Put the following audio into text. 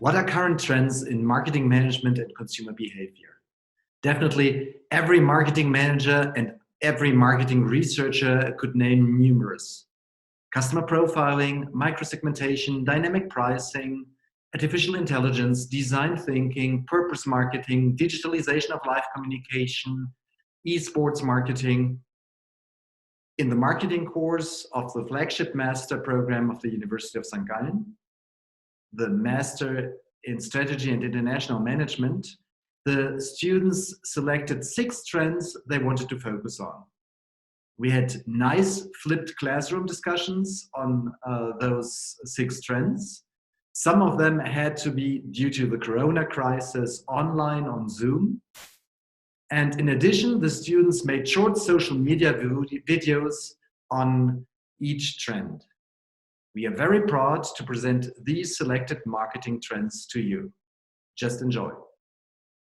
What are current trends in marketing management and consumer behavior? Definitely every marketing manager and every marketing researcher could name numerous. Customer profiling, microsegmentation, dynamic pricing, artificial intelligence, design thinking, purpose marketing, digitalization of live communication, esports marketing. In the marketing course of the flagship master program of the University of St. Gallen, the Master in Strategy and International Management, the students selected 6 trends they wanted to focus on. We had nice flipped classroom discussions on those 6 trends. Some of them had to be, due to the Corona crisis, online on Zoom. And in addition, the students made short social media videos on each trend. We are very proud to present these selected marketing trends to you. Just enjoy.